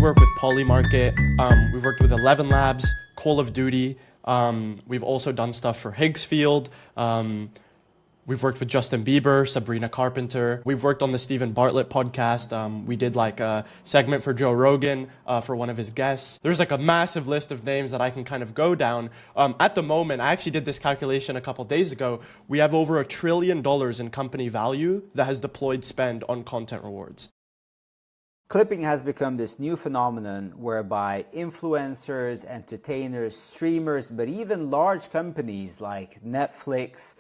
work with Polymarket. We've worked with 11 Labs, Call of Duty. We've also done stuff for Higgsfield. We've worked with Justin Bieber, Sabrina Carpenter. We've worked on the Stephen Bartlett podcast. We did like a segment for Joe Rogan for one of his guests. There's like a massive list of names that I can kind of go down. At the moment, I actually did this calculation a couple days ago. We have over $1 trillion in company value that has deployed spend on content rewards. Clipping has become this new phenomenon whereby influencers, entertainers, streamers, but even large companies like Netflix,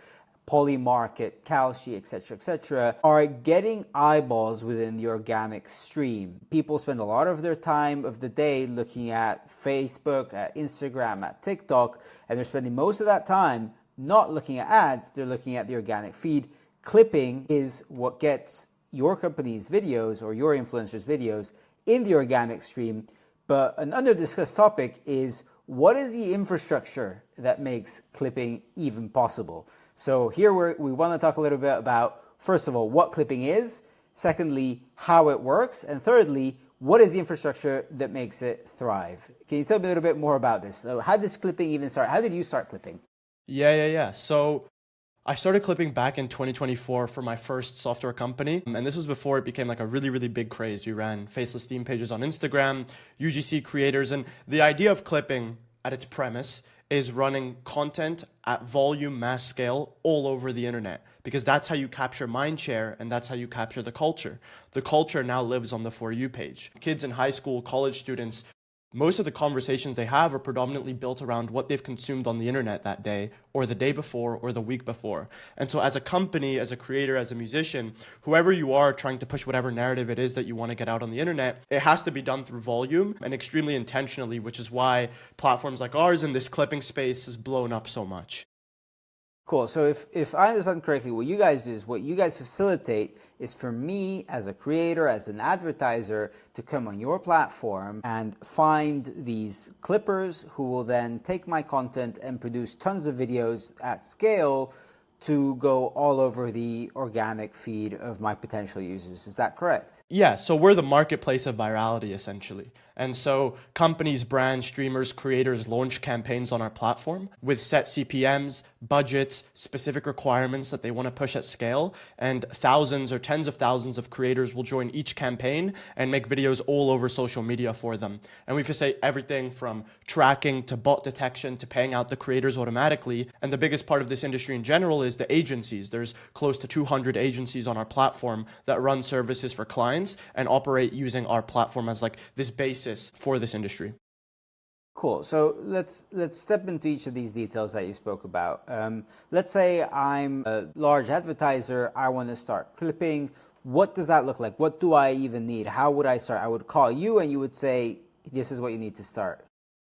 Polymarket, Kalshi, etc., are getting eyeballs within the organic stream. People spend a lot of their time of the day looking at Facebook, at Instagram, at TikTok, and they're spending most of that time not looking at ads, they're looking at the organic feed. Clipping is what gets your company's videos or your influencers' videos in the organic stream. But an under-discussed topic is, what is the infrastructure that makes clipping even possible? So here we want to talk a little bit about, first of all, what clipping is, secondly, how it works, and thirdly, what is the infrastructure that makes it thrive? Can you tell me a little bit more about this? So how does clipping even start? How did you start clipping? Yeah. So I started clipping back in 2024 for my first software company. And this was before it became like a really, really big craze. We ran faceless theme pages on Instagram, UGC creators. And the idea of clipping at its premise is running content at volume, mass scale all over the internet, because that's how you capture mind share and that's how you capture the culture. The culture now lives on the For You page. Kids in high school, college students, most of the conversations they have are predominantly built around what they've consumed on the internet that day or the day before or the week before. And so as a company, as a creator, as a musician, whoever you are trying to push whatever narrative it is that you want to get out on the internet, it has to be done through volume and extremely intentionally, which is why platforms like ours in this clipping space has blown up so much. Cool. So if I understand correctly, what you guys do is, what you guys facilitate is for me as a creator, as an advertiser, to come on your platform and find these clippers who will then take my content and produce tons of videos at scale to go all over the organic feed of my potential users. Is that correct? Yeah, so we're the marketplace of virality, essentially. And so companies, brands, streamers, creators launch campaigns on our platform with set CPMs, budgets, specific requirements that they want to push at scale. And thousands or tens of thousands of creators will join each campaign and make videos all over social media for them. And we facilitate everything from tracking to bot detection to paying out the creators automatically. And the biggest part of this industry in general is the agencies. There's close to 200 agencies on our platform that run services for clients and operate using our platform as like this basis for this industry. Cool. So let's step into each of these details that you spoke about. Let's say I'm a large advertiser. I want to start clipping. What does that look like? What do I even need? How would I start? I would call you and you would say, this is what you need to start.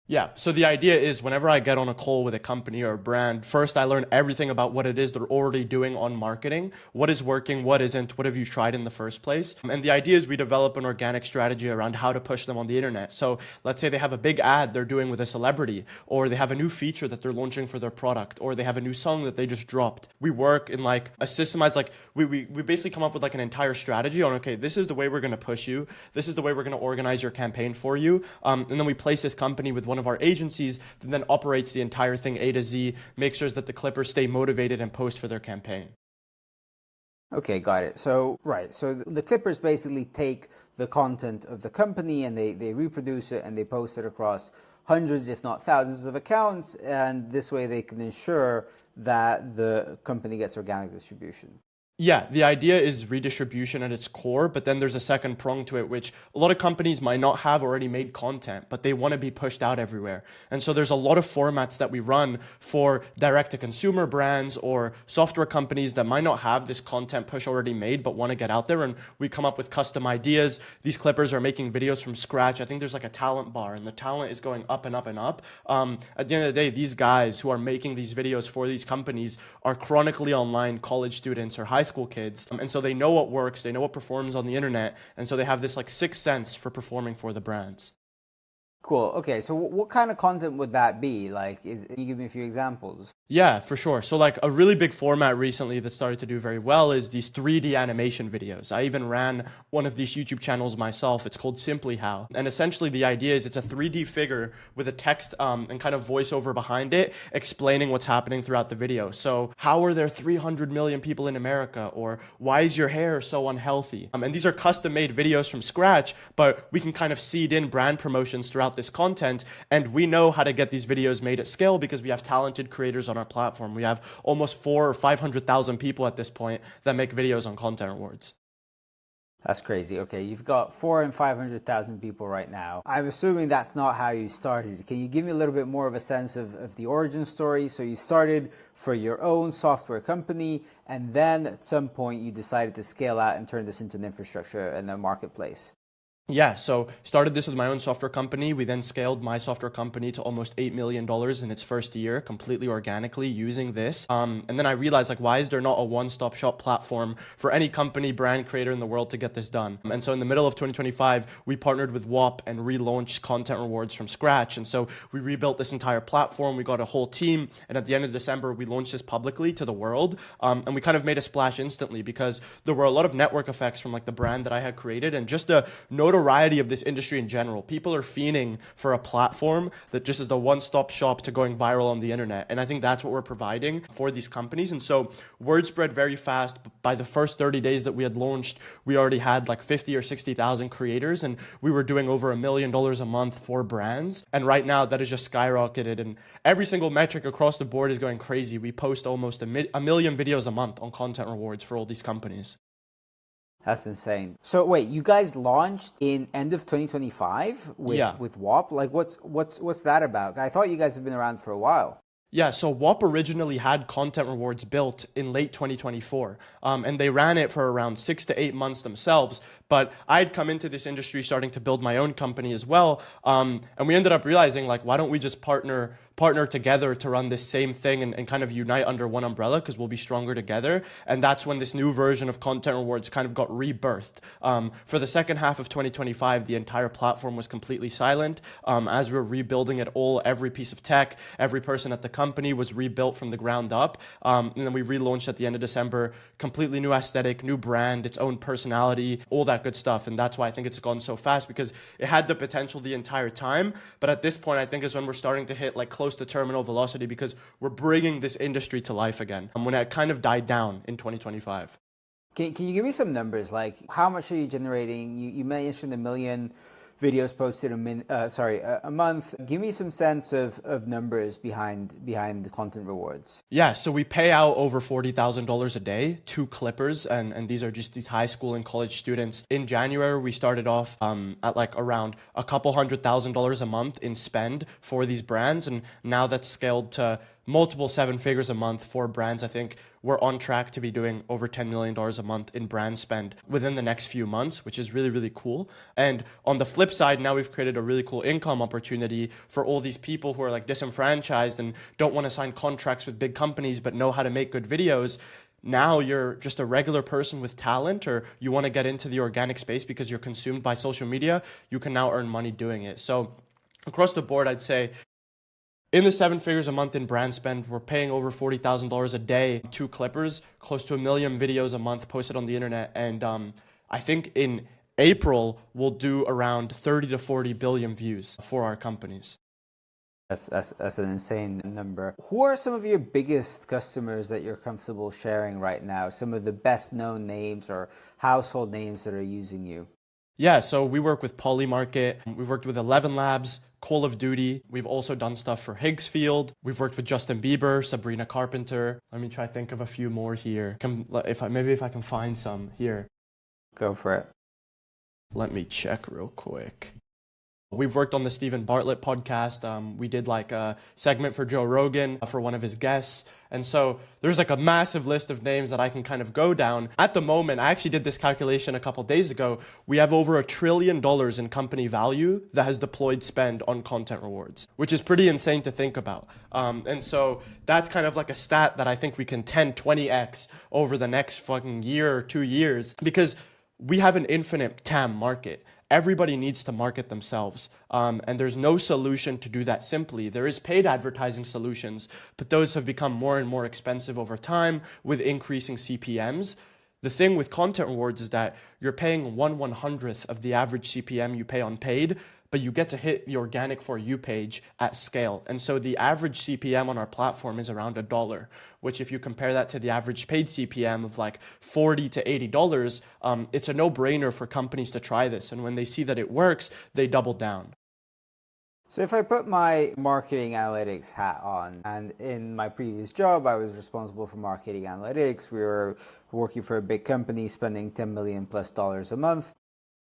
Yeah, so the idea is whenever I get on a call with a company or a brand, first I learn everything about what it is they're already doing on marketing, what is working, what isn't, what have you tried in the first place. And the idea is we develop an organic strategy around how to push them on the internet. So let's say they have a big ad they're doing with a celebrity, or they have a new feature that they're launching for their product, or they have a new song that they just dropped. We work in like a systemized, like we basically come up with like an entire strategy on, okay, this is the way we're going to push you. This is the way we're going to organize your campaign for you. And then we place this company with one of our agencies that then operates the entire thing A to Z, makes sure that the clippers stay motivated and post for their campaign. Okay, got it. So, right. So the clippers basically take the content of the company and they reproduce it and they post it across hundreds, if not thousands of accounts. And this way they can ensure that the company gets organic distribution. Yeah, the idea is redistribution at its core, but then there's a second prong to it, which a lot of companies might not have already made content, but they want to be pushed out everywhere. And so there's a lot of formats that we run for direct-to-consumer brands or software companies that might not have this content push already made, but want to get out there. And we come up with custom ideas. These clippers are making videos from scratch. I think there's like a talent bar, and the talent is going up and up and up. At the end of the day, these guys who are making these videos for these companies are chronically online college students or high school kids. And so they know what works, they know what performs on the internet. And so they have this like sixth sense for performing for the brands. Cool. Okay, so what kind of content would that be? Like, can you give me a few examples? Yeah, for sure. So like a really big format recently that started to do very well is these 3D animation videos. I even ran one of these YouTube channels myself. It's called Simply How. And essentially the idea is it's a 3D figure with a text and kind of voiceover behind it explaining what's happening throughout the video. So how are there 300 million people in America? Or why is your hair so unhealthy? And these are custom made videos from scratch, but we can kind of seed in brand promotions throughout this content. And we know how to get these videos made at scale because we have talented creators on our platform. We have almost 400,000 or 500,000 people at this point that make videos on Content Rewards. That's crazy. Okay, you've got 400,000 and 500,000 people right now. I'm assuming that's not how you started. Can you give me a little bit more of a sense of the origin story? So you started for your own software company, and then at some point you decided to scale out and turn this into an infrastructure and a marketplace. Yeah, so started this with my own software company. We then scaled my software company to almost $8 million in its first year, completely organically using this. And then I realized, like, why is there not a one-stop shop platform for any company, brand creator in the world to get this done? And so in the middle of 2025, we partnered with WAP and relaunched Content Rewards from scratch. And so we rebuilt this entire platform. We got a whole team. And at the end of December, we launched this publicly to the world. And we kind of made a splash instantly because there were a lot of network effects from like the brand that I had created and just the notoriety of this industry in general. People are fiending for a platform that just is the one-stop shop to going viral on the internet. And I think that's what we're providing for these companies. And so word spread very fast. By the first 30 days that we had launched, we already had like 50 or 60,000 creators and we were doing over $1 million a month for brands. And right now that has just skyrocketed and every single metric across the board is going crazy. We post almost a million videos a month on Content Rewards for all these companies. That's insane. So wait, you guys launched in end of 2025 with WAP? Like what's that about? I thought you guys have been around for a while. Yeah, so WAP originally had Content Rewards built in late 2024, and they ran it for around 6 to 8 months themselves. But I'd come into this industry starting to build my own company as well, and we ended up realizing, like, why don't we just partner together to run this same thing and kind of unite under one umbrella because we'll be stronger together. And that's when this new version of Content Rewards kind of got rebirthed. For the second half of 2025, the entire platform was completely silent. As we were rebuilding it all, every piece of tech, every person at the company was rebuilt from the ground up. And then we relaunched at the end of December, completely new aesthetic, new brand, its own personality, all that good stuff. And that's why I think it's gone so fast because it had the potential the entire time. But at this point, I think is when we're starting to hit like close to terminal velocity because we're bringing this industry to life again when it kind of died down in 2025. Can you give me some numbers? Like how much are you generating? You mentioned 1 million videos posted a month. Give me some sense of numbers behind the Content Rewards. Yeah, so we pay out over $40,000 a day to clippers, and these are just these high school and college students. In January, we started off at like around a couple $100,000 a month in spend for these brands, and now that's scaled to multiple 7 figures a month for brands. I think we're on track to be doing over $10 million a month in brand spend within the next few months, which is really, really cool. And on the flip side, now we've created a really cool income opportunity for all these people who are like disenfranchised and don't want to sign contracts with big companies, but know how to make good videos. Now you're just a regular person with talent, or you want to get into the organic space because you're consumed by social media, you can now earn money doing it. So across the board, I'd say in the 7 figures a month in brand spend, we're paying over $40,000 a day to clippers, close to 1 million videos a month posted on the internet. And I think in April, we'll do around 30 to 40 billion views for our companies. That's an insane number. Who are some of your biggest customers that you're comfortable sharing right now? Some of the best known names or household names that are using you? Yeah, so we work with Polymarket. We've worked with 11 Labs, Call of Duty. We've also done stuff for Higgsfield. We've worked with Justin Bieber, Sabrina Carpenter. Let me try to think of a few more here. Maybe if I can find some here. Go for it. Let me check real quick. We've worked on the Stephen Bartlett podcast. We did like a segment for Joe Rogan for one of his guests. And so there's like a massive list of names that I can kind of go down. At the moment, I actually did this calculation a couple of days ago. We have over $1 trillion in company value that has deployed spend on Content Rewards, which is pretty insane to think about. And so that's kind of like a stat that I think we can 10, 20x over the next fucking year or 2 years, because we have an infinite TAM market. Everybody needs to market themselves. And there's no solution to do that simply. There is paid advertising solutions, but those have become more and more expensive over time with increasing CPMs. The thing with content rewards is that you're paying 1/100th of the average CPM you pay on paid, but you get to hit the organic For You page at scale. And so the average CPM on our platform is around $1, which if you compare that to the average paid CPM of like $40 to $80, it's a no-brainer for companies to try this. And when they see that it works, they double down. So if I put my marketing analytics hat on, and in my previous job, I was responsible for marketing analytics. We were working for a big company, spending $10 million plus a month.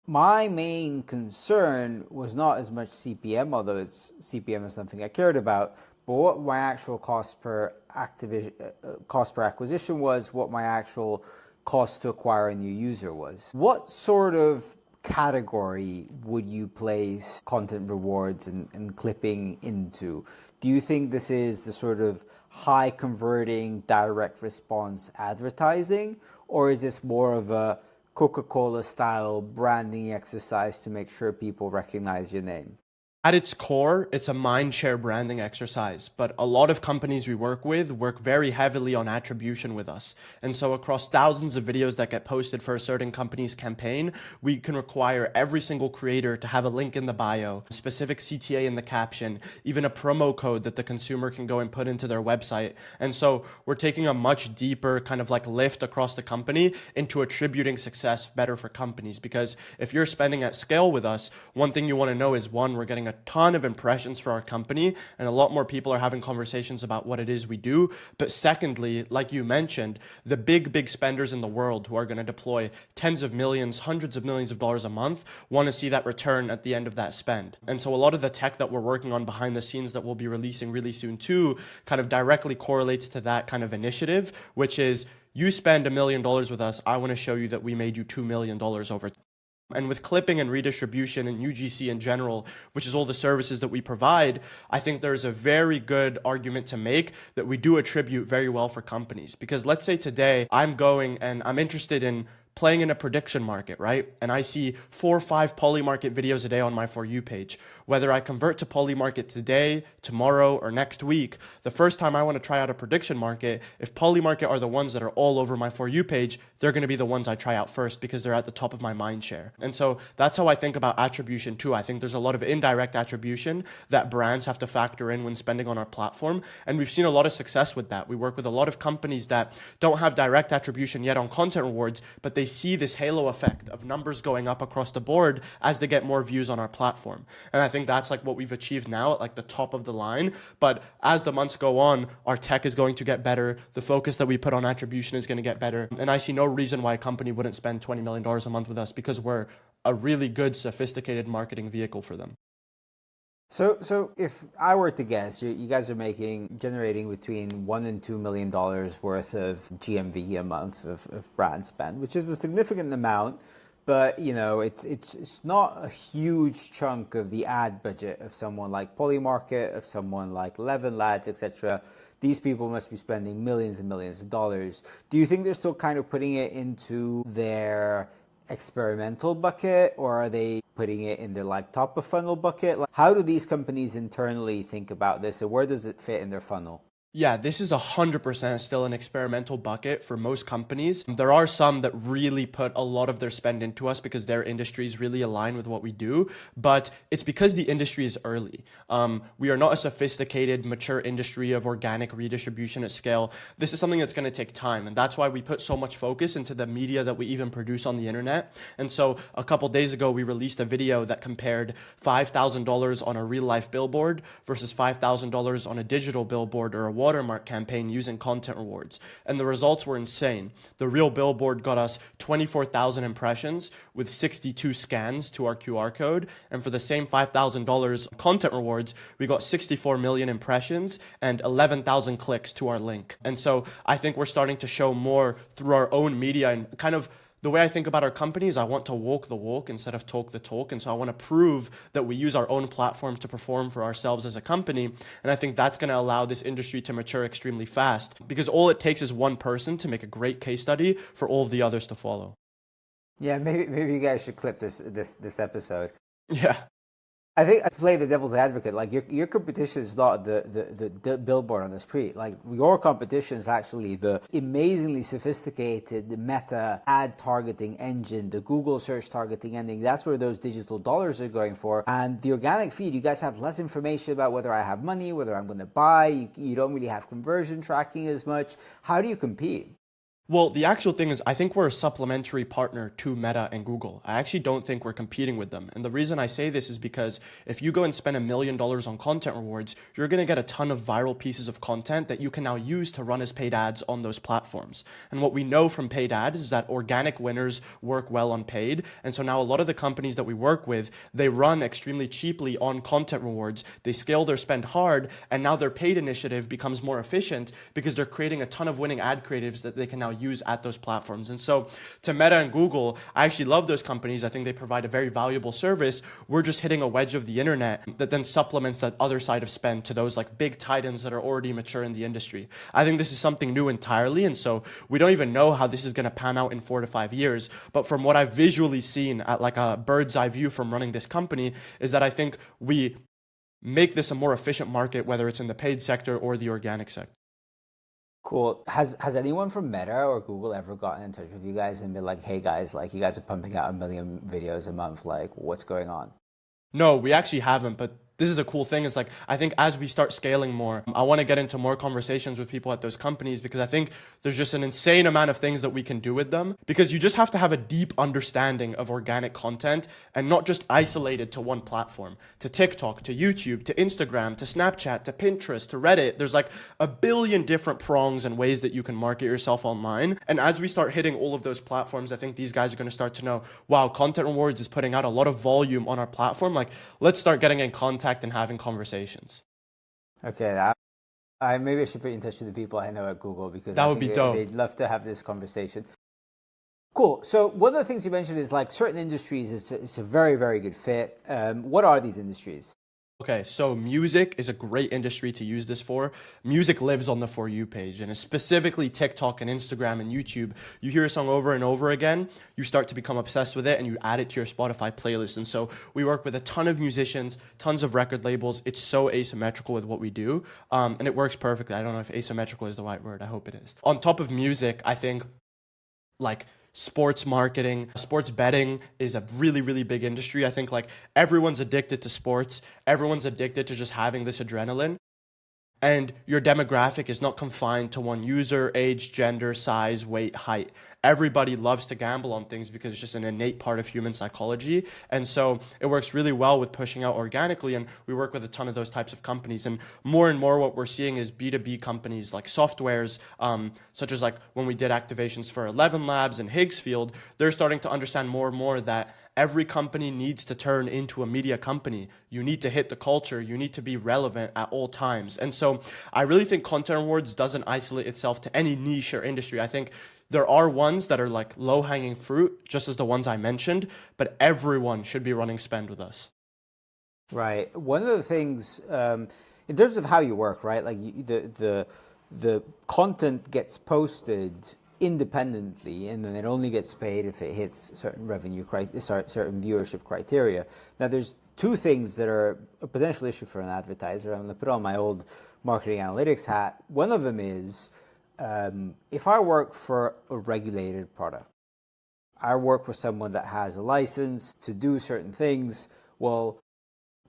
My main concern was not as much CPM, although CPM is something I cared about, but what my actual cost per acquisition was, what my actual cost to acquire a new user was. What sort of category would you place content rewards and clipping into? Do you think this is the sort of high converting direct response advertising, or is this more of a Coca-Cola style branding exercise to make sure people recognize your name? At its core, it's a mindshare branding exercise, but a lot of companies we work with work very heavily on attribution with us. And so across thousands of videos that get posted for a certain company's campaign, we can require every single creator to have a link in the bio, a specific CTA in the caption, even a promo code that the consumer can go and put into their website. And so we're taking a much deeper kind of like lift across the company into attributing success better for companies. Because if you're spending at scale with us, one thing you want to know is, one, we're getting a ton of impressions for our company, and a lot more people are having conversations about what it is we do. But secondly, like you mentioned, the big spenders in the world who are going to deploy tens of millions, hundreds of millions of dollars a month want to see that return at the end of that spend. And so a lot of the tech that we're working on behind the scenes that we'll be releasing really soon too kind of directly correlates to that kind of initiative, which is you spend $1 million with us, I want to show you that we made you $2 million over time. And with clipping and redistribution and UGC in general, which is all the services that we provide, I think there's a very good argument to make that we do attribute very well for companies. Because let's say today I'm going and I'm interested in playing in a prediction market, right? And I see 4 or 5 Polymarket videos a day on my For You page. Whether I convert to Polymarket today, tomorrow, or next week, the first time I want to try out a prediction market, if Polymarket are the ones that are all over my For You page, they're going to be the ones I try out first because they're at the top of my mind share. And so that's how I think about attribution too. I think there's a lot of indirect attribution that brands have to factor in when spending on our platform. And we've seen a lot of success with that. We work with a lot of companies that don't have direct attribution yet on content rewards, but they see this halo effect of numbers going up across the board as they get more views on our platform. And I think that's like what we've achieved now at like the top of the line. But as the months go on, our tech is going to get better. The focus that we put on attribution is going to get better. And I see no reason why a company wouldn't spend $20 million a month with us, because we're a really good, sophisticated marketing vehicle for them. So if I were to guess, you guys are generating between $1 and $2 million worth of GMV a month of brand spend, which is a significant amount, but you know it's not a huge chunk of the ad budget of someone like Polymarket, of someone like Levin Lads, etc. These people must be spending millions and millions of dollars. Do you think they're still kind of putting it into their experimental bucket, or are they putting it in their like top of funnel bucket? Like, how do these companies internally think about this, and where does it fit in their funnel? Yeah, this is 100% still an experimental bucket for most companies. There are some that really put a lot of their spend into us because their industries really align with what we do, but it's because the industry is early. We are not a sophisticated, mature industry of organic redistribution at scale. This is something that's going to take time, and that's why we put so much focus into the media that we even produce on the internet. And so a couple days ago, we released a video that compared $5,000 on a real-life billboard versus $5,000 on a digital billboard or a watermark campaign using content rewards. And the results were insane. The real billboard got us 24,000 impressions with 62 scans to our QR code. And for the same $5,000 content rewards, we got 64 million impressions and 11,000 clicks to our link. And so I think we're starting to show more through our own media, and kind of the way I think about our company is I want to walk the walk instead of talk the talk. And so I want to prove that we use our own platform to perform for ourselves as a company. And I think that's going to allow this industry to mature extremely fast, because all it takes is one person to make a great case study for all of the others to follow. Yeah, maybe you guys should clip this episode. Yeah. I think I play the devil's advocate. Like your competition is not the billboard on the street. Like your competition is actually the amazingly sophisticated Meta ad targeting engine, the Google search targeting engine. That's where those digital dollars are going for. And the organic feed, you guys have less information about whether I have money, whether I'm going to buy. You don't really have conversion tracking as much. How do you compete? Well, the actual thing is, I think we're a supplementary partner to Meta and Google. I actually don't think we're competing with them. And the reason I say this is because if you go and spend $1 million on content rewards, you're going to get a ton of viral pieces of content that you can now use to run as paid ads on those platforms. And what we know from paid ads is that organic winners work well on paid. And so now a lot of the companies that we work with, they run extremely cheaply on content rewards. They scale their spend hard, and now their paid initiative becomes more efficient because they're creating a ton of winning ad creatives that they can now use at those platforms. And so to Meta and Google, I actually love those companies. I think they provide a very valuable service. We're just hitting a wedge of the internet that then supplements that other side of spend to those like big titans that are already mature in the industry. I think this is something new entirely. And so we don't even know how this is going to pan out in 4 to 5 years. But from what I've visually seen at like a bird's eye view from running this company is that I think we make this a more efficient market, whether it's in the paid sector or the organic sector. Cool. Has anyone from Meta or Google ever gotten in touch with you guys and been like, hey guys, like you guys are pumping out 1 million videos a month, like what's going on? No, we actually haven't, but this is a cool thing. It's like, I think as we start scaling more, I want to get into more conversations with people at those companies because I think there's just an insane amount of things that we can do with them because you just have to have a deep understanding of organic content and not just isolated to one platform, to TikTok, to YouTube, to Instagram, to Snapchat, to Pinterest, to Reddit. There's like a billion different prongs and ways that you can market yourself online. And as we start hitting all of those platforms, I think these guys are going to start to know, wow, Content Rewards is putting out a lot of volume on our platform. Like, let's start getting in contact and having conversations. Okay, I maybe I should put you in touch with the people I know at Google because that would be dope. They'd love to have this conversation. Cool. So one of the things you mentioned is like certain industries it's a very, very good fit. What are these industries? Okay, so music is a great industry to use this for. Music lives on the For You page, and specifically TikTok and Instagram and YouTube. You hear a song over and over again, you start to become obsessed with it, and you add it to your Spotify playlist. And so we work with a ton of musicians, tons of record labels. It's so asymmetrical with what we do, and it works perfectly. I don't know if asymmetrical is the right word. I hope it is. On top of music, I think like sports marketing, sports betting is a really, really big industry. I think like everyone's addicted to sports. Everyone's addicted to just having this adrenaline. And your demographic is not confined to one user, age, gender, size, weight, height. Everybody loves to gamble on things because it's just an innate part of human psychology. And so it works really well with pushing out organically. And we work with a ton of those types of companies. And more what we're seeing is B2B companies like softwares, such as like when we did activations for 11 Labs and Higgsfield, they're starting to understand more and more that every company needs to turn into a media company. You need to hit the culture. You need to be relevant at all times. And so I really think Content Rewards doesn't isolate itself to any niche or industry. I think there are ones that are like low-hanging fruit, just as the ones I mentioned, but everyone should be running spend with us. Right. One of the things, in terms of how you work, right? Like the content gets posted independently, and then it only gets paid if it hits certain certain viewership criteria. Now, there's two things that are a potential issue for an advertiser. I'm going to put on my old marketing analytics hat. One of them is if I work for a regulated product, I work with someone that has a license to do certain things. Well,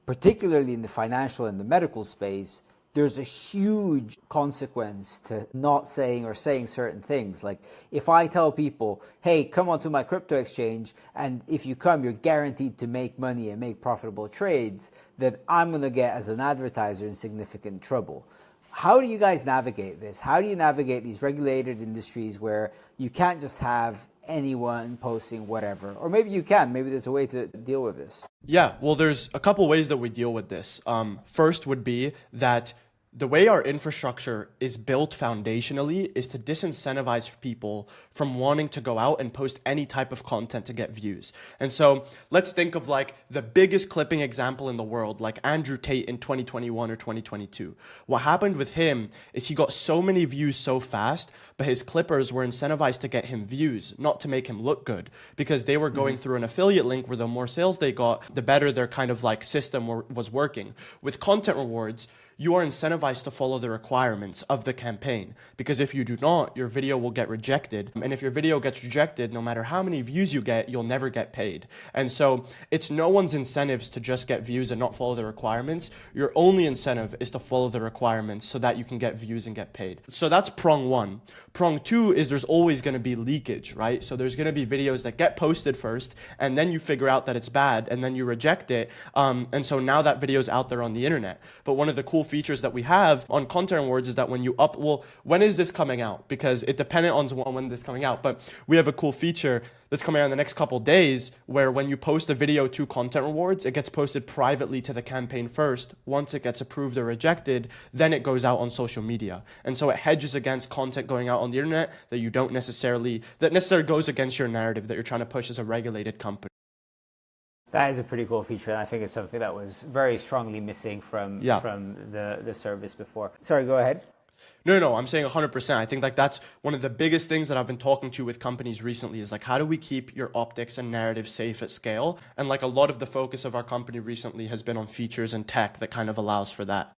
particularly in the financial and the medical space, there's a huge consequence to not saying or saying certain things. Like if I tell people, hey, come onto my crypto exchange, and if you come, you're guaranteed to make money and make profitable trades, then I'm going to get, as an advertiser, in significant trouble. How do you guys navigate this? How do you navigate these regulated industries where you can't just have anyone posting whatever? Or maybe you can. Maybe there's a way to deal with this. Yeah, well, there's a couple ways that we deal with this. First would be that The way our infrastructure is built foundationally is to disincentivize people from wanting to go out and post any type of content to get views. And so let's think of like the biggest clipping example in the world, like Andrew Tate in 2021 or 2022. What happened with him is he got so many views so fast, but his clippers were incentivized to get him views, not to make him look good, because they were going through an affiliate link where the more sales they got, the better their kind of like system was working. With content rewards, you are incentivized to follow the requirements of the campaign, because if you do not, your video will get rejected. And if your video gets rejected, no matter how many views you get, you'll never get paid. And so it's no one's incentives to just get views and not follow the requirements. Your only incentive is to follow the requirements so that you can get views and get paid. So that's prong one. Prong two is there's always going to be leakage, right? So there's going to be videos that get posted first, and then you figure out that it's bad, and then you reject it. And so now that video's out there on the internet. But one of the cool features that we have on Content Rewards is that when you when is this coming out? Because it depended on when this is coming out, but we have a cool feature that's coming out in the next couple days where when you post a video to Content Rewards, it gets posted privately to the campaign first. Once it gets approved or rejected, then it goes out on social media. And so it hedges against content going out on the internet that necessarily goes against your narrative that you're trying to push as a regulated company. That is a pretty cool feature, and I think it's something that was very strongly missing from the service before. Sorry, go ahead. No, I'm saying 100%. I think like that's one of the biggest things that I've been talking to with companies recently is like, how do we keep your optics and narrative safe at scale? And like a lot of the focus of our company recently has been on features and tech that kind of allows for that.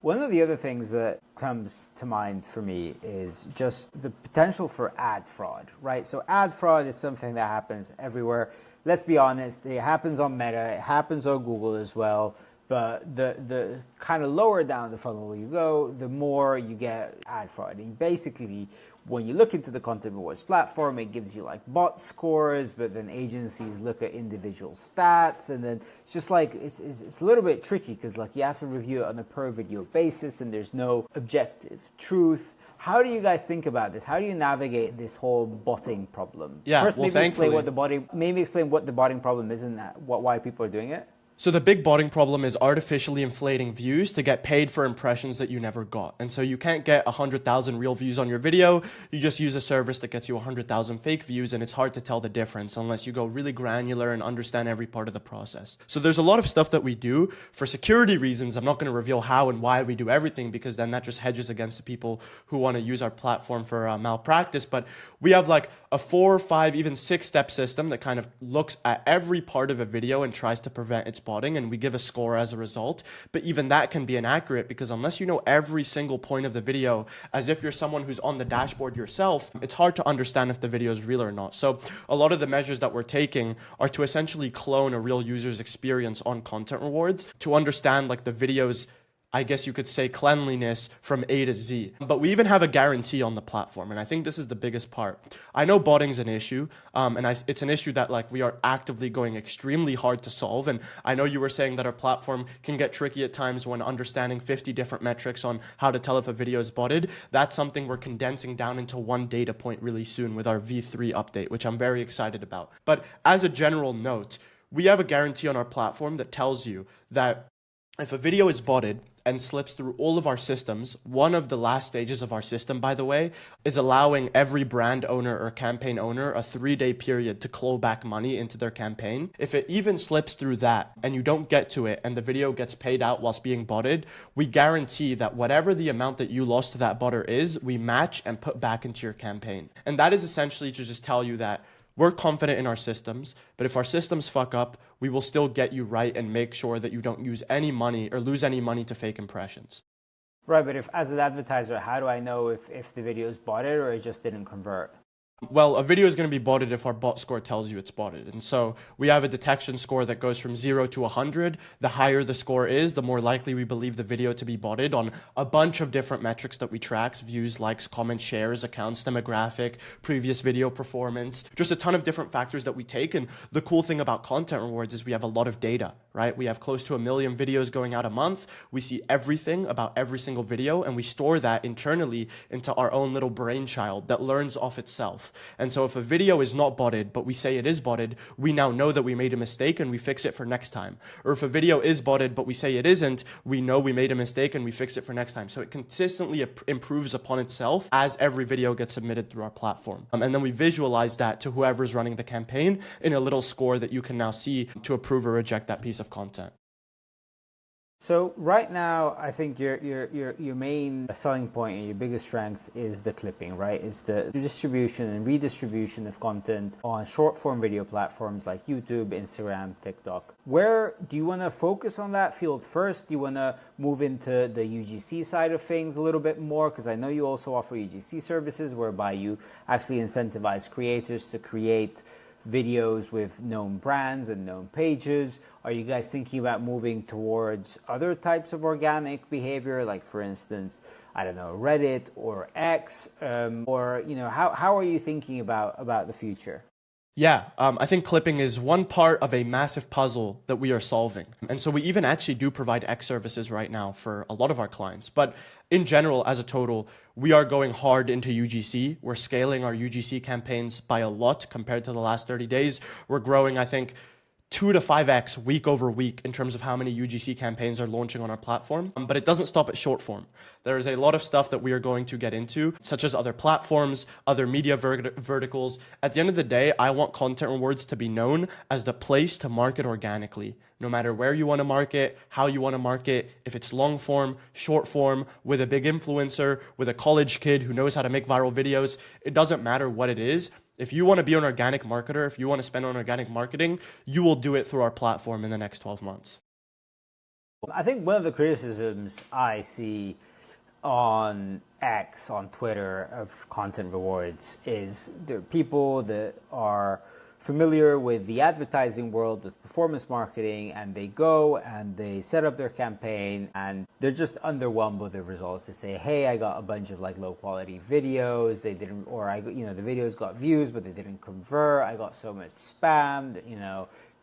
One of the other things that comes to mind for me is just the potential for ad fraud, right? So ad fraud is something that happens everywhere. Let's be honest, it happens on Meta, it happens on Google as well. But the kind of lower down the funnel you go, the more you get ad fraud. And basically, when you look into the Content Rewards platform, it gives you like bot scores, but then agencies look at individual stats, and then it's just like it's a little bit tricky because like you have to review it on a per video basis, and there's no objective truth. How do you guys think about this? How do you navigate this whole botting problem? Yeah, First, well, maybe explain what the botting problem is and why people are doing it. So the big botting problem is artificially inflating views to get paid for impressions that you never got. And so you can't get 100,000 real views on your video. You just use a service that gets you 100,000 fake views, and it's hard to tell the difference unless you go really granular and understand every part of the process. So there's a lot of stuff that we do for security reasons. I'm not going to reveal how and why we do everything, because then that just hedges against the people who want to use our platform for malpractice. But we have like a 4, 5, even 6-step system that kind of looks at every part of a video and tries to prevent its botting, and we give a score as a result. But even that can be inaccurate, because unless you know every single point of the video as if you're someone who's on the dashboard yourself, it's hard to understand if the video is real or not. So a lot of the measures that we're taking are to essentially clone a real user's experience on Content Rewards to understand like the video's, I guess you could say, cleanliness from A to Z. But we even have a guarantee on the platform, and I think this is the biggest part. I know botting's an issue, it's an issue that like we are actively going extremely hard to solve. And I know you were saying that our platform can get tricky at times when understanding 50 different metrics on how to tell if a video is botted. That's something we're condensing down into one data point really soon with our V3 update, which I'm very excited about. But as a general note, we have a guarantee on our platform that tells you that if a video is botted and slips through all of our systems, one of the last stages of our system, by the way, is allowing every brand owner or campaign owner a 3-day period to claw back money into their campaign. If it even slips through that and you don't get to it and the video gets paid out whilst being botted, we guarantee that whatever the amount that you lost to that botter is, we match and put back into your campaign. And that is essentially to just tell you that we're confident in our systems, but if our systems fuck up, we will still get you right and make sure that you don't use any money or lose any money to fake impressions. Right, but if as an advertiser, how do I know if the video is botted or it just didn't convert? Well, a video is going to be botted if our bot score tells you it's botted. And so we have a detection score that goes from 0 to 100. The higher the score is, the more likely we believe the video to be botted on a bunch of different metrics that we track: views, likes, comments, shares, accounts, demographic, previous video performance, just a ton of different factors that we take. And the cool thing about Content Rewards is we have a lot of data, right? We have close to 1 million videos going out a month. We see everything about every single video, and we store that internally into our own little brainchild that learns off itself. And so if a video is not botted, but we say it is botted, we now know that we made a mistake and we fix it for next time. Or if a video is botted, but we say it isn't, we know we made a mistake and we fix it for next time. So it consistently improves upon itself as every video gets submitted through our platform. And then we visualize that to whoever's running the campaign in a little score that you can now see to approve or reject that piece of content. So right now, I think your main selling point and your biggest strength is the clipping, right? It's the distribution and redistribution of content on short-form video platforms like YouTube, Instagram, TikTok. Where do you want to focus on that field first? Do you want to move into the UGC side of things a little bit more? Because I know you also offer UGC services whereby you actually incentivize creators to create videos with known brands and known pages. Are you guys thinking about moving towards other types of organic behavior, like for instance, I don't know, Reddit or X, or how are you thinking about the future? Yeah, I think clipping is one part of a massive puzzle that we are solving. And so we even actually do provide X services right now for a lot of our clients. But in general, as a total, we are going hard into UGC. We're scaling our UGC campaigns by a lot compared to the last 30 days. We're growing, I think, 2 to 5x week over week in terms of how many UGC campaigns are launching on our platform. But it doesn't stop at short form. There is a lot of stuff that we are going to get into, such as other platforms, other media verticals. At the end of the day, I want content rewards to be known as the place to market organically. No matter where you want to market, how you want to market, if it's long form, short form, with a big influencer, with a college kid who knows how to make viral videos, it doesn't matter what it is. If you want to be an organic marketer, if you want to spend on organic marketing, you will do it through our platform in the next 12 months. I think one of the criticisms I see on X, on Twitter, of content rewards is there are people that are familiar with the advertising world, with performance marketing, and they go and they set up their campaign and they're just underwhelmed with the results. They say, hey, I got a bunch of low quality videos, they didn't, or the videos got views but they didn't convert, I got so much spam that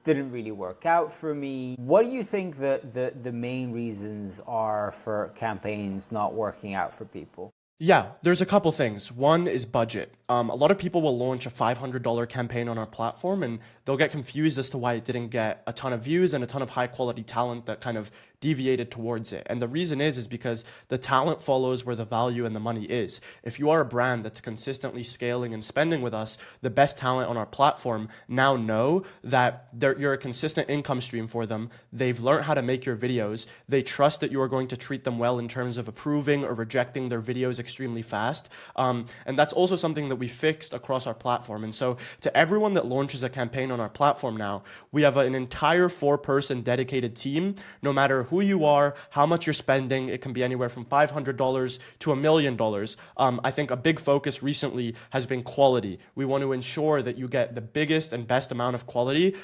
didn't really work out for me. What do you think the main reasons are for campaigns not working out for people? Yeah, there's a couple things. One is budget. A lot of people will launch a $500 campaign on our platform and they'll get confused as to why it didn't get a ton of views and a ton of high quality talent that kind of deviated towards it. And the reason is because the talent follows where the value and the money is. If you are a brand that's consistently scaling and spending with us, the best talent on our platform now know that you're a consistent income stream for them. They've learned how to make your videos. They trust that you are going to treat them well in terms of approving or rejecting their videos extremely fast. And that's also something that we fixed across our platform. And so to everyone that launches a campaign on our platform now, we have an entire 4-person dedicated team. No matter who you are, how much you're spending, it can be anywhere from $500 to $1 million. I think a big focus recently has been quality. We want to ensure that you get the biggest and best amount of quality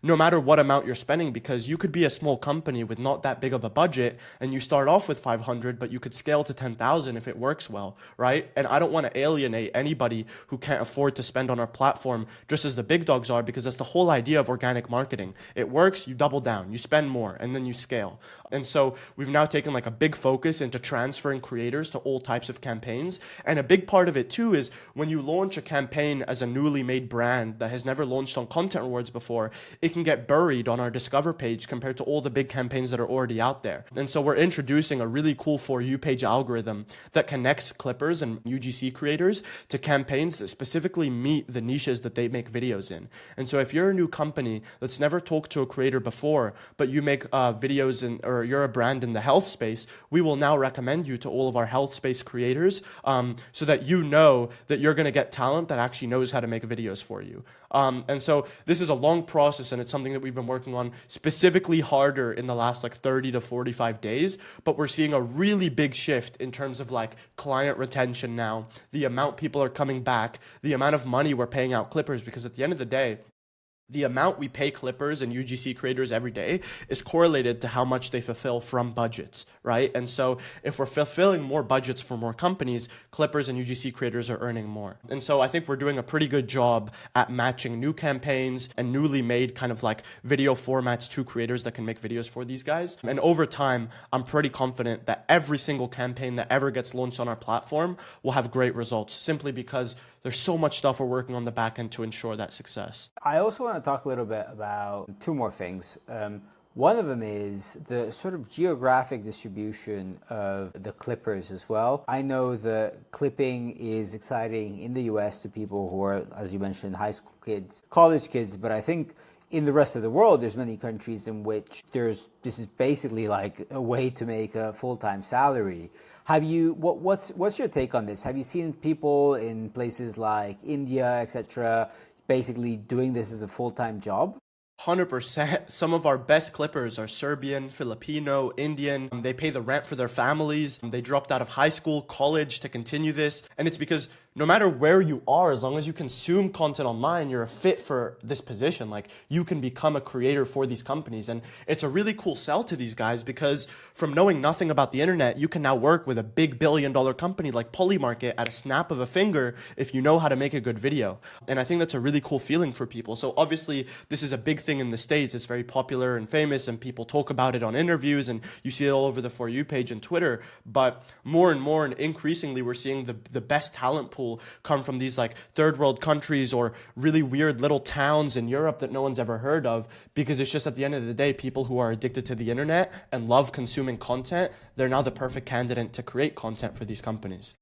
no matter what amount you're spending, because you could be a small company with not that big of a budget and you start off with 500, but you could scale to 10,000 if it works well, right? And I don't want to alienate anybody who can't afford to spend on our platform just as the big dogs are, because that's the whole idea of organic marketing. It works, you double down, you spend more, and then you scale. And so we've now taken a big focus into transferring creators to all types of campaigns. And a big part of it too is when you launch a campaign as a newly made brand that has never launched on content rewards before, it can get buried on our Discover page compared to all the big campaigns that are already out there. And so we're introducing a really cool For You page algorithm that connects clippers and UGC creators to campaigns that specifically meet the niches that they make videos in. And so if you're a new company that's never talked to a creator before, but you make videos or you're a brand in the health space, we will now recommend you to all of our health space creators so that you know that you're going to get talent that actually knows how to make videos for you. And so this is a long process, and it's something that we've been working on specifically harder in the last 30 to 45 days, but we're seeing a really big shift in terms of client retention now, the amount people are coming back, the amount of money we're paying out clippers, because at the end of the day, the amount we pay clippers and UGC creators every day is correlated to how much they fulfill from budgets, right? And so if we're fulfilling more budgets for more companies, clippers and UGC creators are earning more. And so I think we're doing a pretty good job at matching new campaigns and newly made kind of like video formats to creators that can make videos for these guys. And over time, I'm pretty confident that every single campaign that ever gets launched on our platform will have great results, simply because there's so much stuff we're working on the back end to ensure that success. I also want to talk a little bit about two more things. One of them is the sort of geographic distribution of the clippers as well. I know that clipping is exciting in the US to people who are, as you mentioned, high school kids, college kids, but I think in the rest of the world, there's many countries in which this is basically like a way to make a full-time salary. What's your take on this? Have you seen people in places like India, etc., basically doing this as a full-time job? 100%. Some of our best clippers are Serbian, Filipino, Indian. They pay the rent for their families. They dropped out of high school, college to continue this. And it's because no matter where you are, as long as you consume content online, you're a fit for this position. Like, you can become a creator for these companies. And it's a really cool sell to these guys, because from knowing nothing about the internet, you can now work with a big billion-dollar company like Polymarket at a snap of a finger if you know how to make a good video. And I think that's a really cool feeling for people. So obviously, this is a big thing in the States. It's very popular and famous, and people talk about it on interviews, and you see it all over the For You page and Twitter. But more and more and increasingly, we're seeing the best talent pool come from these like third world countries or really weird little towns in Europe that no one's ever heard of, because it's just, at the end of the day, people who are addicted to the internet and love consuming content, they're now the perfect candidate to create content for these companies.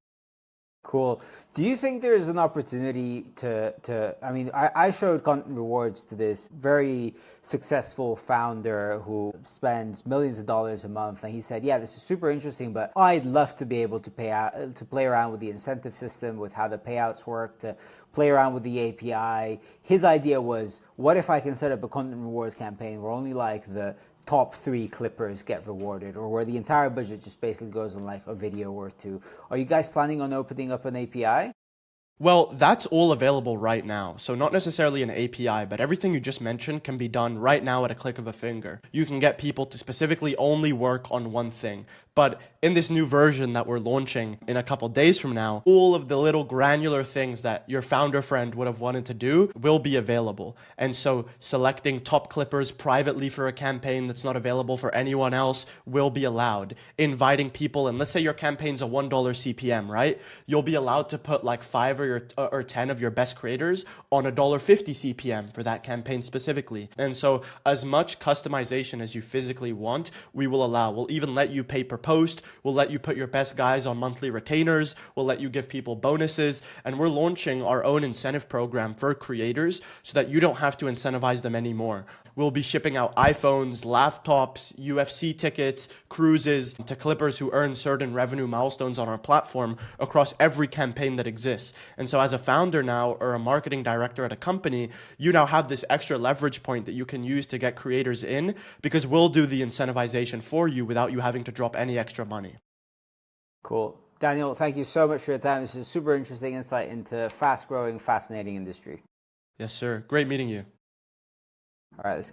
Cool. Do you think there's an opportunity I showed content rewards to this very successful founder who spends millions of dollars a month, and he said, yeah, this is super interesting, but I'd love to be able to play around with the incentive system, with how the payouts work, to play around with the API. His idea was, what if I can set up a content rewards campaign where only like the top 3 clippers get rewarded, or where the entire budget just basically goes on like a video or two? Are you guys planning on opening up an API? Well, that's all available right now. So not necessarily an API, but everything you just mentioned can be done right now at a click of a finger. You can get people to specifically only work on one thing. But in this new version that we're launching in a couple days from now, all of the little granular things that your founder friend would have wanted to do will be available. And so selecting top clippers privately for a campaign that's not available for anyone else will be allowed. Inviting people, and let's say your campaign's a $1 CPM, right? You'll be allowed to put like 5 or 10 of your best creators on a $1.50 CPM for that campaign specifically. And so as much customization as you physically want, we will allow. We'll even let you pay per post. We'll let you put your best guys on monthly retainers. We'll let you give people bonuses. And we're launching our own incentive program for creators so that you don't have to incentivize them anymore. We'll be shipping out iPhones, laptops, UFC tickets, cruises to clippers who earn certain revenue milestones on our platform across every campaign that exists. And so as a founder now, or a marketing director at a company, you now have this extra leverage point that you can use to get creators in, because we'll do the incentivization for you without you having to drop any extra money. Cool. Daniel, thank you so much for your time. This is super interesting insight into a fast-growing, fascinating industry. Yes, sir. Great meeting you. All right, let's